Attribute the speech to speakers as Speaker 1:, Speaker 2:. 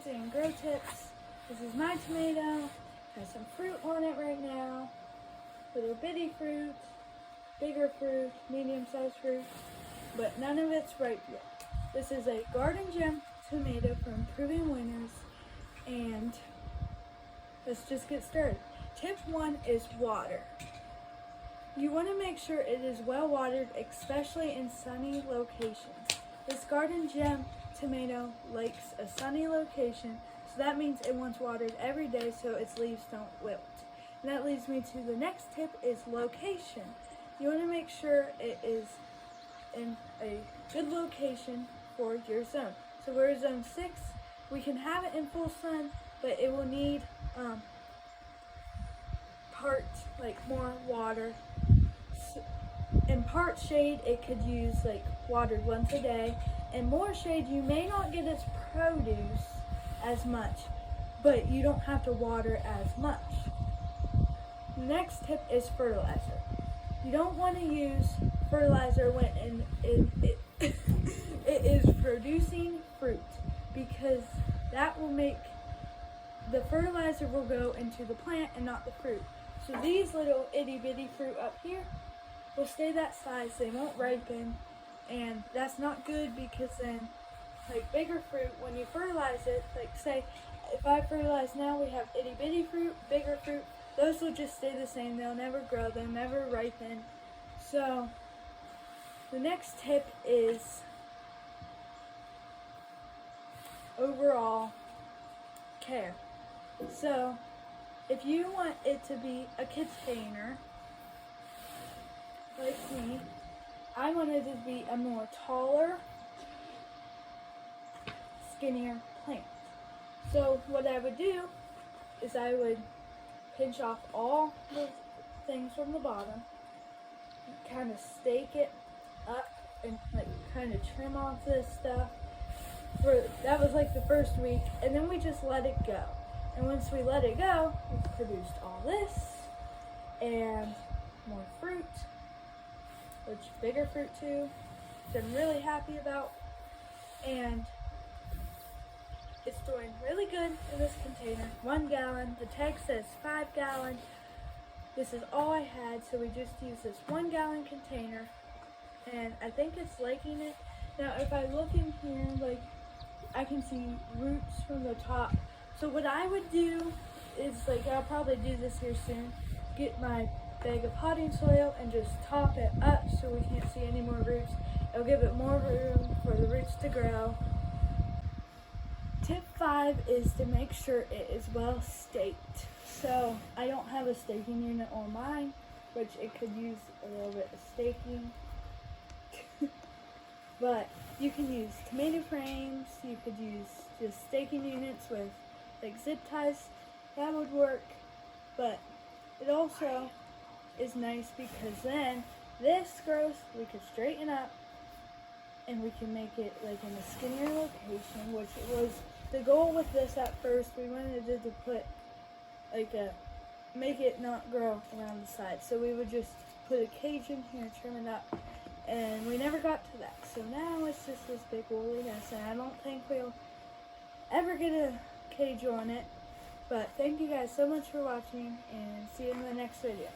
Speaker 1: seeds and grow tips. This is my tomato. Has some fruit on it right now. Little bitty fruit, bigger fruit, medium-sized fruit, but none of it's ripe yet. This is a Garden Gem tomato from Proven Winners, and let's just get started. Tip 1 is water. You want to make sure it is well watered, especially in sunny locations. This Garden Gem tomato likes a sunny location, so that means it wants watered every day so its leaves don't wilt. And that leads me to the next tip is location. You want to make sure it is in a good location for your zone. So we're zone 6. We can have it in full sun, but it will need part like more water. In part shade, it could use like watered once a day. And more shade, you may not get its produce as much, but you don't have to water as much. The next tip is fertilizer. You don't want to use fertilizer when it is producing fruit, because that will make the fertilizer will go into the plant and not the fruit. So these little itty bitty fruit up here will stay that size, they won't ripen, and that's not good because then like bigger fruit, when you fertilize it, like say if I fertilize now, we have itty bitty fruit, bigger fruit, those will just stay the same, they'll never grow, they'll never ripen. So the next tip is overall care. So if you want it to be a container, like me, I wanted it to be a more taller, skinnier plant. So what I would do is I would pinch off all the things from the bottom, kind of stake it up and like kind of trim off this stuff. That was like the first week, and then we just let it go. And once we let it go, we produced all this and more fruit, which bigger fruit too, which I'm really happy about. And it's doing really good in this container. 1 gallon, the tag says 5 gallon. This is all I had, so we just used this 1 gallon container, and I think it's liking it. Now if I look in here, like I can see roots from the top. So what I would do is, like, I'll probably do this here soon, get my bag of potting soil and just top it up so we can't see any more roots. It'll give it more room for the roots to grow. Tip 5 is to make sure it is well staked. So I don't have a staking unit on mine, which it could use a little bit of staking. But you can use tomato frames, you could use just staking units with like zip ties, that would work. But it also is nice because then this growth we could straighten up and we can make it like in a skinnier location, which was the goal with this at first. We wanted it to put like make it not grow around the side. So we would just put a cage in here, trim it up, and we never got to that. So now it's just this big woolly mess, and I don't think we'll ever get a cage on it. But thank you guys so much for watching, and see you in the next video.